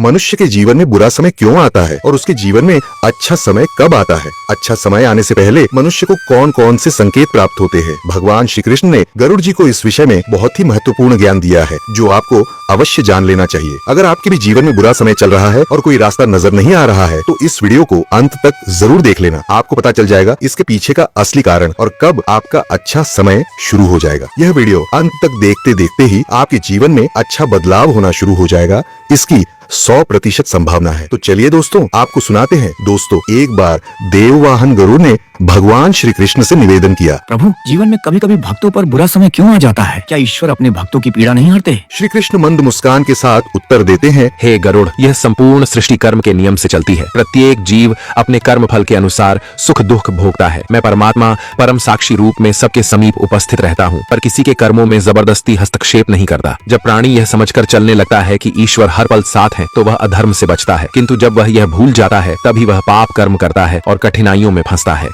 मनुष्य के जीवन में बुरा समय क्यों आता है और उसके जीवन में अच्छा समय कब आता है। अच्छा समय आने से पहले मनुष्य को कौन कौन से संकेत प्राप्त होते हैं। भगवान श्री कृष्ण ने गरुड़ जी को इस विषय में बहुत ही महत्वपूर्ण ज्ञान दिया है, जो आपको अवश्य जान लेना चाहिए। अगर आपके भी जीवन में बुरा समय चल रहा है और कोई रास्ता नजर नहीं आ रहा है, तो इस वीडियो को अंत तक जरूर देख लेना। आपको पता चल जाएगा इसके पीछे का असली कारण और कब आपका अच्छा समय शुरू हो जाएगा। यह वीडियो अंत तक देखते देखते ही आपके जीवन में अच्छा बदलाव होना शुरू हो जाएगा, इसकी 100% संभावना है। तो चलिए दोस्तों, आपको सुनाते हैं। दोस्तों, एक बार देववाहन गरुड़ ने भगवान श्री कृष्ण से निवेदन किया, प्रभु, जीवन में कभी कभी भक्तों पर बुरा समय क्यों आ जाता है? क्या ईश्वर अपने भक्तों की पीड़ा नहीं हरते? श्री कृष्ण मंद मुस्कान के साथ उत्तर देते हैं, हे गरुड़, यह संपूर्ण सृष्टि कर्म के नियम से चलती है। प्रत्येक जीव अपने कर्म फल के अनुसार सुख दुख भोगता है। मैं परमात्मा परम साक्षी रूप में सबके समीप उपस्थित रहता हूँ, पर किसी के कर्मों में जबरदस्ती हस्तक्षेप नहीं करता। जब प्राणी यह समझकर चलने लगता है कि ईश्वर हर पल साथ है, तो वह अधर्म से बचता है, किंतु जब वह यह भूल जाता है, तभी वह पाप कर्म करता है और कठिनाइयों में फंसता है।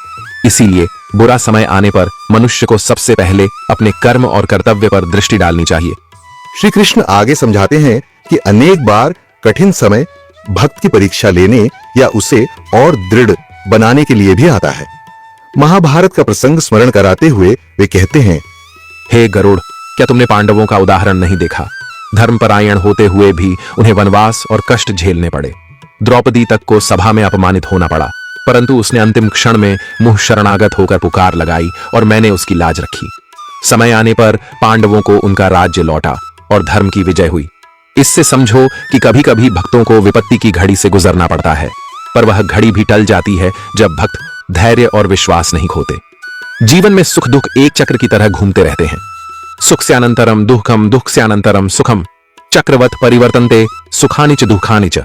इसीलिए बुरा समय आने पर मनुष्य को सबसे पहले अपने कर्म और कर्तव्य पर दृष्टि डालनी चाहिए। श्री कृष्ण आगे समझाते हैं कि अनेक बार कठिन समय भक्त की परीक्षा लेने या उसे और दृढ़ बनाने के लिए भी आता है। महाभारत का प्रसंग स्मरण कराते हुए वे कहते हैं, हे गरुड़, क्या तुमने पांडवों का उदाहरण नहीं देखा? धर्मपरायण होते हुए भी उन्हें वनवास और कष्ट झेलने पड़े। द्रौपदी तक को सभा में अपमानित होना पड़ा, परंतु उसने अंतिम क्षण में मुंह शरणागत होकर पुकार लगाई और मैंने उसकी लाज रखी। समय आने पर पांडवों को उनका राज्य लौटा और धर्म की विजय हुई। इससे समझो कि कभी कभी भक्तों को विपत्ति की घड़ी से गुजरना पड़ता है, पर वह घड़ी भी टल जाती है जब भक्त धैर्य और विश्वास नहीं खोते। जीवन में सुख दुख एक चक्र की तरह घूमते रहते हैं। सुख से अनंतरम दुःखम, दुःख से अनंतरम सुखम, चक्रवत परिवर्तनते सुखानि च दुःखानि च।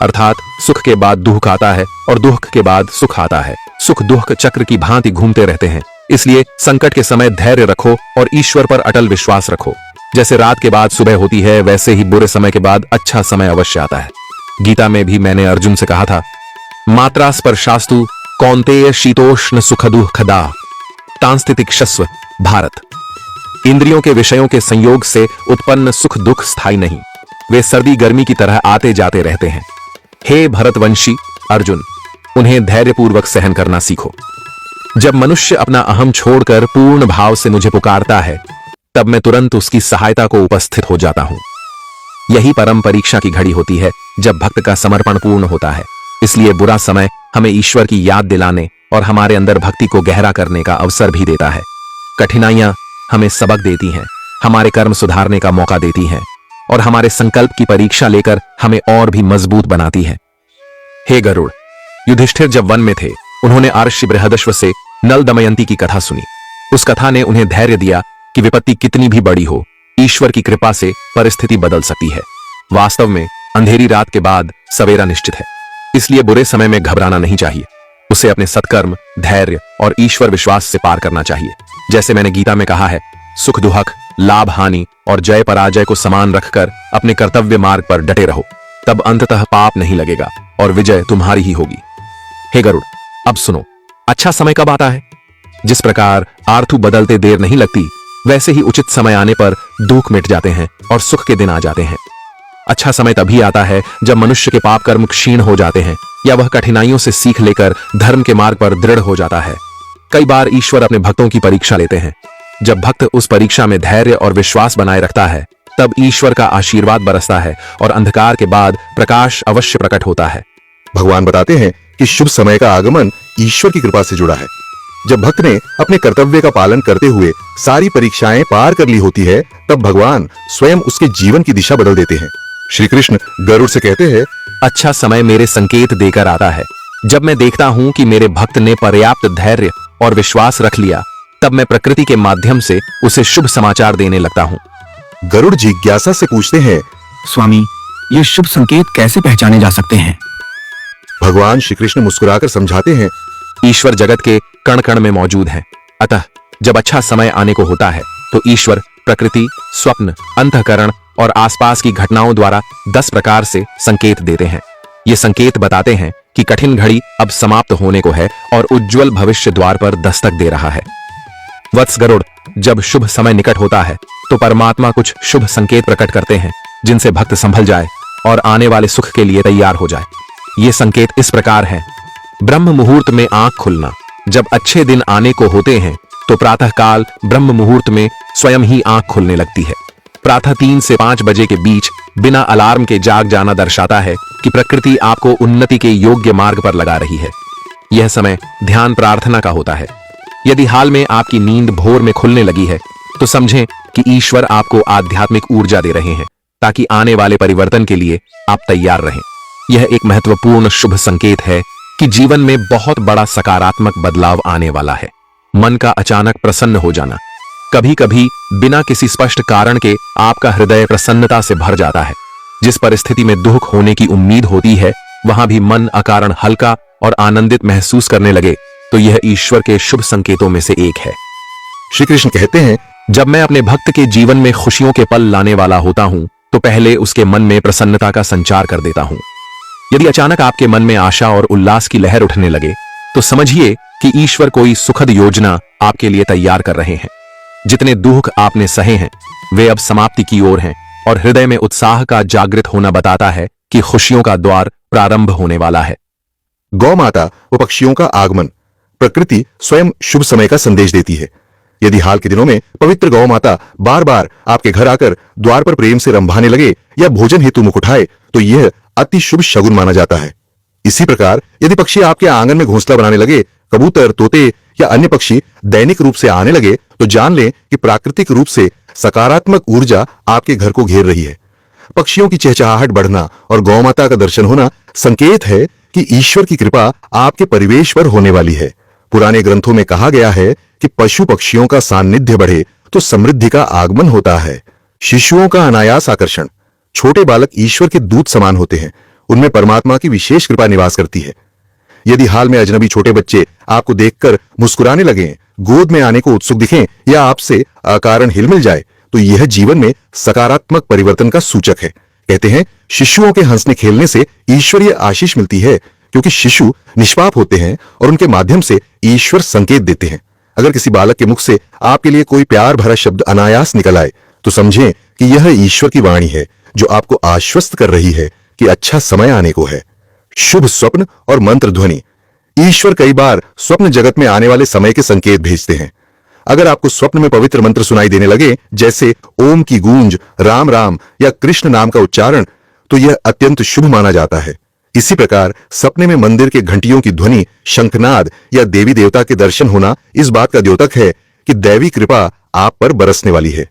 अर्थात सुख के बाद दुख आता है और दुख के बाद सुख आता है। सुख दुख चक्र की भांति घूमते रहते हैं। इसलिए संकट के समय धैर्य रखो और ईश्वर पर अटल विश्वास रखो। जैसे रात के बाद सुबह होती है, वैसे ही बुरे समय के बाद अच्छा समय अवश्य आता है। गीता में भी मैंने अर्जुन से कहा था, मात्रा स्पर्शास्तु कौन्तेय शीतोष्ण सुख दुःखदा तांस्तितिक्षस्व भारत। इंद्रियों के विषयों के संयोग से उत्पन्न सुख दुख स्थायी नहीं, वे सर्दी गर्मी की तरह आते जाते रहते हैं। हे भरतवंशी अर्जुन, उन्हें धैर्यपूर्वक सहन करना सीखो। जब मनुष्य अपना अहम छोड़कर पूर्ण भाव से मुझे पुकारता है, तब मैं तुरंत उसकी सहायता को उपस्थित हो जाता हूं। यही परम परीक्षा की घड़ी होती है, जब भक्त का समर्पण पूर्ण होता है। इसलिए बुरा समय हमें ईश्वर की याद दिलाने और हमारे अंदर भक्ति को गहरा करने का अवसर भी देता है। कठिनाइयां हमें सबक देती हैं, हमारे कर्म सुधारने का मौका देती हैं और हमारे संकल्प की परीक्षा लेकर हमें और भी मजबूत बनाती है। हे गरुड़, युधिष्ठिर जब वन में थे, उन्होंने आर्षि बृहदश्व से नल दमयंती की कथा सुनी। उस कथा ने उन्हें धैर्य दिया कि विपत्ति कितनी भी बड़ी हो, ईश्वर की कृपा से परिस्थिति बदल सकती है। वास्तव में अंधेरी रात के बाद सवेरा निश्चित है, इसलिए बुरे समय में घबराना नहीं चाहिए। उसे अपने सत्कर्म, धैर्य और ईश्वर विश्वास से पार करना चाहिए। जैसे मैंने गीता में कहा है, सुख दुख, लाभ हानि और जय पराजय को समान रखकर अपने कर्तव्य मार्ग पर डटे रहो, तब अंततः पाप नहीं लगेगा और विजय तुम्हारी ही होगी। हे गरुड़, अब सुनो, अच्छा समय कब आता है? जिस प्रकार आर्थू बदलते देर नहीं लगती, वैसे ही उचित समय आने पर दुख मिट जाते हैं और सुख के दिन आ जाते हैं। अच्छा समय तभी आता है जब मनुष्य के पाप कर्म क्षीण हो जाते हैं या वह कठिनाइयों से सीख लेकर धर्म के मार्ग पर दृढ़ हो जाता है। कई बार ईश्वर अपने भक्तों की परीक्षा लेते हैं। जब भक्त उस परीक्षा में धैर्य और विश्वास बनाए रखता है, तब ईश्वर का आशीर्वाद बरसता है और अंधकार के बाद प्रकाश अवश्य प्रकट होता है। भगवान बताते हैं कि शुभ समय का आगमन ईश्वर की कृपा से जुड़ा है। जब भक्त ने अपने कर्तव्य का पालन करते हुए सारी परीक्षाएं पार कर ली होती है, तब भगवान स्वयं उसके जीवन की दिशा बदल देते हैं। श्री कृष्ण गरुड़ से कहते हैं, अच्छा समय मेरे संकेत देकर आता है। जब मैं देखता हूं कि मेरे भक्त ने पर्याप्त धैर्य और विश्वास रख लिया, तब मैं प्रकृति के माध्यम से उसे शुभ समाचार देने लगता हूं। गरुड़ जिज्ञासा से पूछते हैं, स्वामी, ये शुभ संकेत कैसे पहचाने जा सकते हैं? भगवान श्री कृष्ण मुस्कुराकर समझाते हैं, ईश्वर जगत के कण कण में मौजूद है। अतः जब अच्छा समय आने को होता है, तो ईश्वर प्रकृति, स्वप्न, अंतःकरण और आसपास की घटनाओं द्वारा 10 प्रकार से संकेत देते हैं। ये संकेत बताते हैं कि कठिन घड़ी अब समाप्त होने को है और उज्जवल भविष्य द्वार पर दस्तक दे रहा है। वत्स गरुड़, जब शुभ समय निकट होता है, तो परमात्मा कुछ शुभ संकेत प्रकट करते हैं, जिनसे भक्त संभल जाए और आने वाले सुख के लिए तैयार हो जाए। ये संकेत इस प्रकार है। ब्रह्म मुहूर्त में आंख खुलना। जब अच्छे दिन आने को होते हैं तो प्रातःकाल ब्रह्म मुहूर्त में स्वयं ही आंख खुलने लगती है। प्रातः 3 से 5 बजे के बीच बिना अलार्म के जाग जाना दर्शाता है कि प्रकृति आपको उन्नति के योग्य मार्ग पर लगा रही है। यह समय ध्यान प्रार्थना का होता है। यदि हाल में आपकी नींद भोर में खुलने लगी है तो समझें कि ईश्वर आपको आध्यात्मिक ऊर्जा दे रहे हैं ताकि आने वाले परिवर्तन के लिए आप तैयार रहें। यह एक महत्वपूर्ण शुभ संकेत है कि जीवन में बहुत बड़ा सकारात्मक बदलाव आने वाला है। मन का अचानक प्रसन्न हो जाना। कभी कभी बिना किसी स्पष्ट कारण के आपका हृदय प्रसन्नता से भर जाता है। जिस परिस्थिति में दुख होने की उम्मीद होती है वहां भी मन अकारण हल्का और आनंदित महसूस करने लगे तो यह ईश्वर के शुभ संकेतों में से एक है। श्री कृष्ण कहते हैं, जब मैं अपने भक्त के जीवन में खुशियों के पल लाने वाला होता हूं तो पहले उसके मन में प्रसन्नता का संचार कर देता हूं। यदि अचानक आपके मन में आशा और उल्लास की लहर उठने लगे तो समझिए कि ईश्वर कोई सुखद योजना आपके लिए तैयार कर रहे हैं। जितने दुख आपने सहे हैं वे अब समाप्ति की ओर हैं और हृदय में उत्साह का जागृत होना बताता है कि खुशियों का द्वार प्रारंभ होने वाला है। गौ माता व पक्षियों का आगमन। प्रकृति स्वयं शुभ समय का संदेश देती है। यदि हाल के दिनों में पवित्र गौ माता बार बार आपके घर आकर द्वार पर प्रेम से रंभाने लगे या भोजन हेतु मुख उठाए तो यह अति शुभ शगुन माना जाता है। इसी प्रकार यदि पक्षी आपके आंगन में घोंसला बनाने लगे, कबूतर, तोते या अन्य पक्षी दैनिक रूप से आने लगे तो जान लें कि प्राकृतिक रूप से सकारात्मक ऊर्जा आपके घर को घेर रही है। पक्षियों की चहचहाहट बढ़ना और गौ माता का दर्शन होना संकेत है कि ईश्वर की कृपा आपके परिवेश पर होने वाली है। पुराने ग्रंथों में कहा गया है कि पशु पक्षियों का सान्निध्य बढ़े तो समृद्धि का आगमन होता है। शिशुओं का अनायास आकर्षण। छोटे बालक ईश्वर के दूत समान होते हैं। उनमें परमात्मा की विशेष कृपा निवास करती है। यदि हाल में अजनबी छोटे बच्चे आपको देखकर मुस्कुराने लगें, गोद में आने को उत्सुक दिखें या आपसे अकारण हिलमिल जाए तो यह जीवन में सकारात्मक परिवर्तन का सूचक है। कहते हैं, शिशुओं के हंसने खेलने से ईश्वरीय आशीष मिलती है क्योंकि शिशु निष्पाप होते हैं और उनके माध्यम से ईश्वर संकेत देते हैं। अगर किसी बालक के मुख से आपके लिए कोई प्यार भरा शब्द अनायास निकल आए तो समझें कि यह ईश्वर की वाणी है जो आपको आश्वस्त कर रही है कि अच्छा समय आने को है। शुभ स्वप्न और मंत्र ध्वनि। ईश्वर कई बार स्वप्न जगत में आने वाले समय के संकेत भेजते हैं। अगर आपको स्वप्न में पवित्र मंत्र सुनाई देने लगे जैसे ओम की गूंज, राम राम या कृष्ण नाम का उच्चारण तो यह अत्यंत शुभ माना जाता है। इसी प्रकार सपने में मंदिर के घंटियों की ध्वनि, शंखनाद या देवी देवता के दर्शन होना इस बात का द्योतक है कि दैवी कृपा आप पर बरसने वाली है।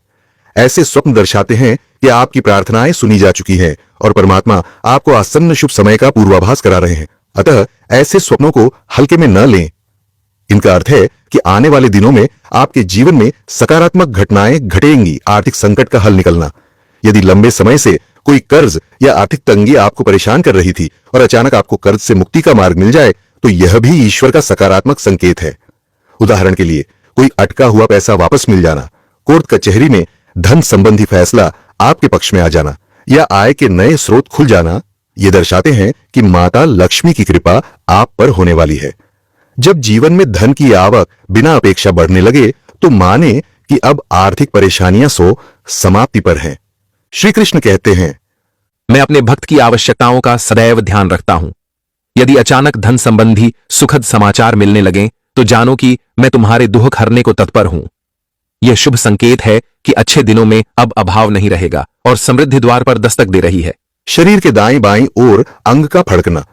ऐसे स्वप्न दर्शाते हैं कि आपकी प्रार्थनाएं सुनी जा चुकी हैं और परमात्मा आपको आसन्न शुभ समय का पूर्वाभास करा रहे हैं। अतः ऐसे स्वप्नों को हल्के में न लें। इनका अर्थ है कि आने वाले दिनों में आपके जीवन में सकारात्मक घटनाएं घटेंगी। आर्थिक संकट का हल निकलना। यदि लंबे समय से कोई कर्ज या आर्थिक तंगी आपको परेशान कर रही थी और अचानक आपको कर्ज से मुक्ति का मार्ग मिल जाए तो यह भी ईश्वर का सकारात्मक संकेत है। उदाहरण के लिए कोई अटका हुआ पैसा वापस मिल जाना, कोर्ट कचहरी में धन संबंधी फैसला आपके पक्ष में आ जाना या आय के नए स्रोत खुल जाना, ये दर्शाते हैं कि माता लक्ष्मी की कृपा आप पर होने वाली है। जब जीवन में धन की आवक बिना अपेक्षा बढ़ने लगे तो माने कि अब आर्थिक परेशानियां समाप्ति पर हैं। श्री कृष्ण कहते हैं, मैं अपने भक्त की आवश्यकताओं का सदैव ध्यान रखता हूं। यदि अचानक धन संबंधी सुखद समाचार मिलने लगें तो जानो कि मैं तुम्हारे दुख हरने को तत्पर हूं। यह शुभ संकेत है कि अच्छे दिनों में अब अभाव नहीं रहेगा और समृद्धि द्वार पर दस्तक दे रही है। शरीर के दाएं बाएं ओर अंग का फड़कना।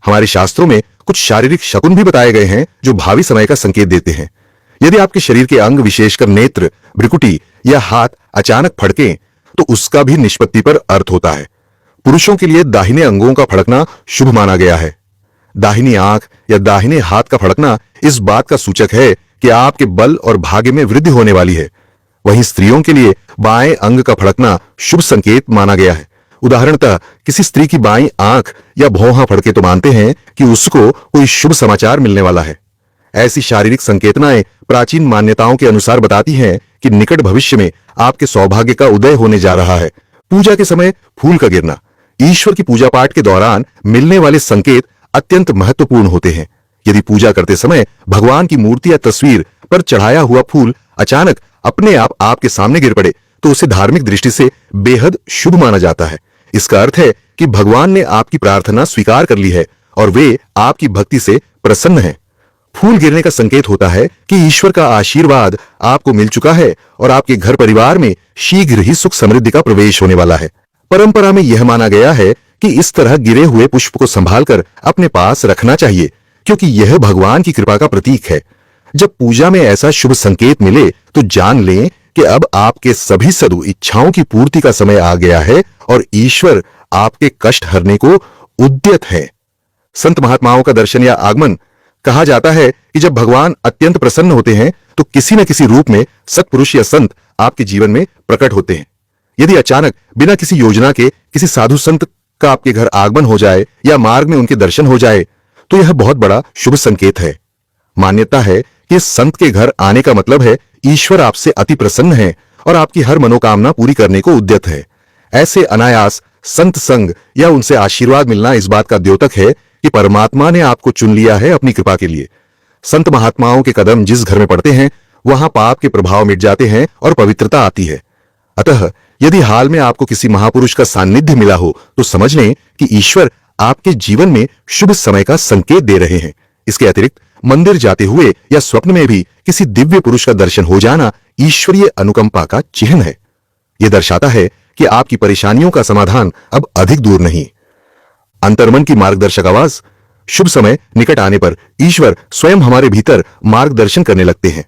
हमारे शास्त्रों में कुछ शारीरिक शकुन भी बताए गए हैं जो भावी समय का संकेत देते हैं। यदि आपके शरीर के अंग विशेषकर नेत्र, भ्रुकुटी या हाथ अचानक फड़कें तो उसका भी निष्पत्ति पर अर्थ होता है। पुरुषों के लिए दाहिने अंगों का फड़कना शुभ माना गया है। दाहिनी आंख या दाहिने हाथ का फड़कना इस बात का सूचक है कि आपके बल और भाग्य में वृद्धि होने वाली है। वहीं स्त्रियों के लिए बाएं अंग का फड़कना शुभ संकेत माना गया है। उदाहरणतः किसी स्त्री की बाईं आंख या भौंहा फड़के तो मानते हैं कि उसको कोई शुभ समाचार मिलने वाला है। ऐसी शारीरिक संकेतनाएं प्राचीन मान्यताओं के अनुसार बताती हैं कि निकट भविष्य में आपके सौभाग्य का उदय होने जा रहा है। पूजा के समय फूल का गिरना। ईश्वर की पूजा पाठ के दौरान मिलने वाले संकेत अत्यंत महत्वपूर्ण होते हैं। यदि पूजा करते समय भगवान की मूर्ति या तस्वीर पर चढ़ाया हुआ फूल अचानक अपने आप आपके सामने गिर पड़े तो उसे धार्मिक दृष्टि से बेहद शुभ माना जाता है। इसका अर्थ है कि भगवान ने आपकी प्रार्थना स्वीकार कर ली है और वे आपकी भक्ति से प्रसन्न हैं। फूल गिरने का संकेत होता है कि ईश्वर का आशीर्वाद आपको मिल चुका है और आपके घर परिवार में शीघ्र ही सुख समृद्धि का प्रवेश होने वाला है। परंपरा में यह माना गया है कि इस तरह गिरे हुए पुष्प को संभालकर अपने पास रखना चाहिए, क्योंकि यह भगवान की कृपा का प्रतीक है। जब पूजा में ऐसा शुभ संकेत मिले तो जान लें कि अब आपके सभी सदु इच्छाओं की पूर्ति का समय आ गया है और ईश्वर आपके कष्ट हरने को उद्यत है। संत महात्माओं का दर्शन या आगमन। कहा जाता है कि जब भगवान अत्यंत प्रसन्न होते हैं तो किसी न किसी रूप में सत्पुरुष या संत आपके जीवन में प्रकट होते हैं। यदि अचानक बिना किसी योजना के किसी साधु संत का आपके घर आगमन हो जाए या मार्ग में उनके दर्शन हो जाए तो यह बहुत बड़ा शुभ संकेत है। मान्यता है कि संत के घर आने का मतलब है ईश्वर आपसे अति प्रसन्न है और आपकी हर मनोकामना पूरी करने को उद्यत है। ऐसे अनायास संत संग या उनसे आशीर्वाद मिलना इस बात का द्योतक है कि परमात्मा ने आपको चुन लिया है अपनी कृपा के लिए। संत महात्माओं के कदम जिस घर में पड़ते हैं वहां पाप के प्रभाव मिट जाते हैं और पवित्रता आती है। अतः यदि हाल में आपको किसी महापुरुष का सान्निध्य मिला हो तो समझ लें कि ईश्वर आपके जीवन में शुभ समय का संकेत दे रहे हैं। इसके अतिरिक्त मंदिर जाते हुए या स्वप्न में भी किसी दिव्य पुरुष का दर्शन हो जाना ईश्वरीय अनुकंपा का चिन्ह है। यह दर्शाता है कि आपकी परेशानियों का समाधान अब अधिक दूर नहीं। अंतर्मन की मार्गदर्शक आवाज। शुभ समय निकट आने पर ईश्वर स्वयं हमारे भीतर मार्गदर्शन करने लगते हैं।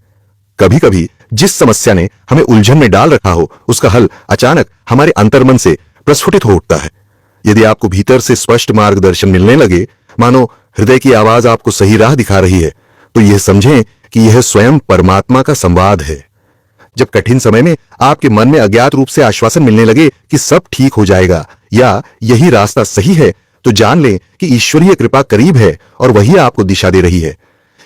कभी कभी जिस समस्या ने हमें उलझन में डाल रखा हो उसका हल अचानक हमारे अंतर्मन से प्रस्फुटित हो उठता है। यदि आपको भीतर से स्पष्ट मार्गदर्शन मिलने लगे, मानो हृदय की आवाज आपको सही राह दिखा रही है, तो यह समझें कि यह स्वयं परमात्मा का संवाद है। जब कठिन समय में आपके मन में अज्ञात रूप से आश्वासन मिलने लगे कि सब ठीक हो जाएगा या यही रास्ता सही है, तो जान लें कि ईश्वरीय कृपा करीब है और वही आपको दिशा दे रही है।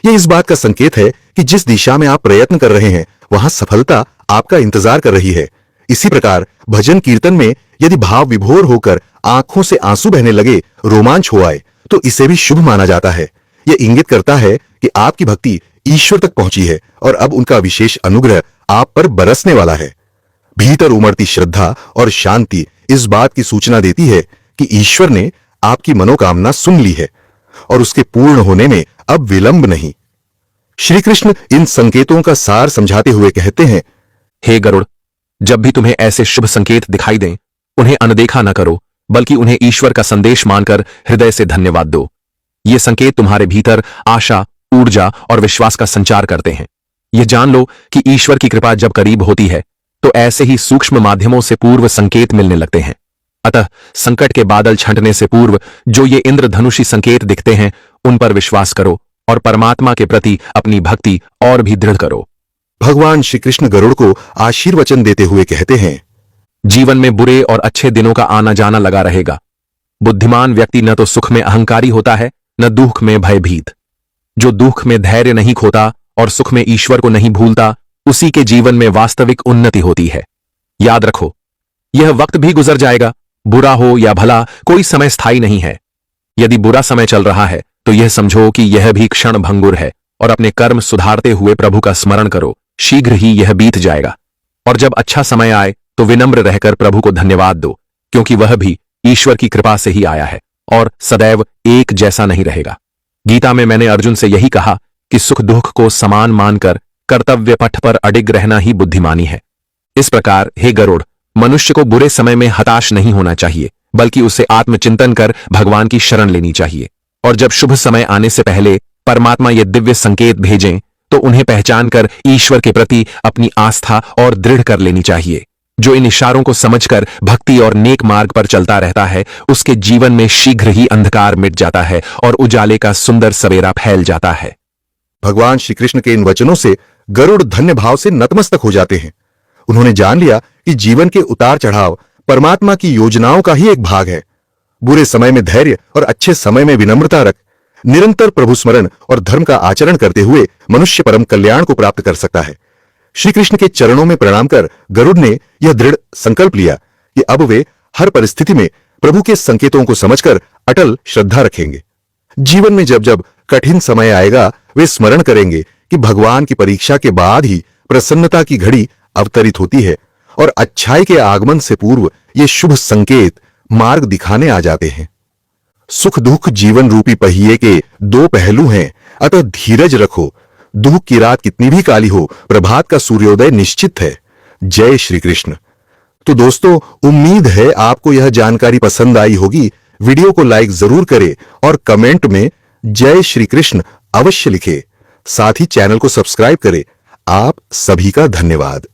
यह इस बात का संकेत है कि जिस दिशा में आप प्रयत्न कर रहे हैं वहां सफलता आपका इंतजार कर रही है। इसी प्रकार भजन कीर्तन में यदि भाव विभोर होकर आंखों से आंसू बहने लगे, रोमांच हो आए, तो इसे भी शुभ माना जाता है। यह इंगित करता है कि आपकी भक्ति ईश्वर तक पहुंची है और अब उनका विशेष अनुग्रह आप पर बरसने वाला है। भीतर उमड़ती श्रद्धा और शांति इस बात की सूचना देती है कि ईश्वर ने आपकी मनोकामना सुन ली है और उसके पूर्ण होने में अब विलंब नहीं। श्री कृष्ण इन संकेतों का सार समझाते हुए कहते हैं, हे गरुड़, जब भी तुम्हें ऐसे शुभ संकेत दिखाई दें, उन्हें अनदेखा न करो, बल्कि उन्हें ईश्वर का संदेश मानकर हृदय से धन्यवाद दो। ये संकेत तुम्हारे भीतर आशा, ऊर्जा और विश्वास का संचार करते हैं। यह जान लो कि ईश्वर की कृपा जब करीब होती है तो ऐसे ही सूक्ष्म माध्यमों से पूर्व संकेत मिलने लगते हैं। अतः संकट के बादल छंटने से पूर्व जो ये इंद्रधनुषी संकेत दिखते हैं उन पर विश्वास करो और परमात्मा के प्रति अपनी भक्ति और भी दृढ़ करो। भगवान श्री कृष्ण गरुड़ को आशीर्वचन देते हुए कहते हैं, जीवन में बुरे और अच्छे दिनों का आना जाना लगा रहेगा। बुद्धिमान व्यक्ति न तो सुख में अहंकारी होता है, न दुख में भयभीत। जो दुख में धैर्य नहीं खोता और सुख में ईश्वर को नहीं भूलता, उसी के जीवन में वास्तविक उन्नति होती है। याद रखो, यह वक्त भी गुजर जाएगा। बुरा हो या भला, कोई समय स्थायी नहीं है। यदि बुरा समय चल रहा है तो यह समझो कि यह भी क्षण भंगुर है और अपने कर्म सुधारते हुए प्रभु का स्मरण करो। शीघ्र ही यह बीत जाएगा। और जब अच्छा समय आए तो विनम्र रहकर प्रभु को धन्यवाद दो, क्योंकि वह भी ईश्वर की कृपा से ही आया है और सदैव एक जैसा नहीं रहेगा। गीता में मैंने अर्जुन से यही कहा कि सुख दुख को समान मानकर कर्तव्य पथ पर अडिग रहना ही बुद्धिमानी है। इस प्रकार हे गरुड़, मनुष्य को बुरे समय में हताश नहीं होना चाहिए, बल्कि उसे आत्मचिंतन कर भगवान की शरण लेनी चाहिए। और जब शुभ समय आने से पहले परमात्मा ये दिव्य संकेत भेजें तो उन्हें पहचान कर ईश्वर के प्रति अपनी आस्था और दृढ़ कर लेनी चाहिए। जो इन इशारों को समझकर भक्ति और नेक मार्ग पर चलता रहता है, उसके जीवन में शीघ्र ही अंधकार मिट जाता है और उजाले का सुंदर सवेरा फैल जाता है। भगवान श्री कृष्ण के इन वचनों से गरुड़ धन्य भाव से नतमस्तक हो जाते हैं। उन्होंने जान लिया कि जीवन के उतार चढ़ाव परमात्मा की योजनाओं का ही एक भाग है। बुरे समय में धैर्य और अच्छे समय में विनम्रता रख निरंतर प्रभु स्मरण और धर्म का आचरण करते हुए मनुष्य परम कल्याण को प्राप्त कर सकता है। श्री कृष्ण के चरणों में प्रणाम कर गरुड़ ने यह दृढ़ संकल्प लिया कि अब वे हर परिस्थिति में प्रभु के संकेतों को समझकर अटल श्रद्धा रखेंगे। जीवन में जब जब कठिन समय आएगा, वे स्मरण करेंगे कि भगवान की परीक्षा के बाद ही प्रसन्नता की घड़ी अवतरित होती है और अच्छाई के आगमन से पूर्व ये शुभ संकेत मार्ग दिखाने आ जाते हैं। सुख दुख जीवन रूपी पहिए के दो पहलू हैं, अतः धीरज रखो। दुख की रात कितनी भी काली हो, प्रभात का सूर्योदय निश्चित है। जय श्री कृष्ण। तो दोस्तों, उम्मीद है आपको यह जानकारी पसंद आई होगी। वीडियो को लाइक जरूर करें और कमेंट में जय श्री कृष्ण अवश्य लिखें। साथ ही चैनल को सब्सक्राइब करें। आप सभी का धन्यवाद।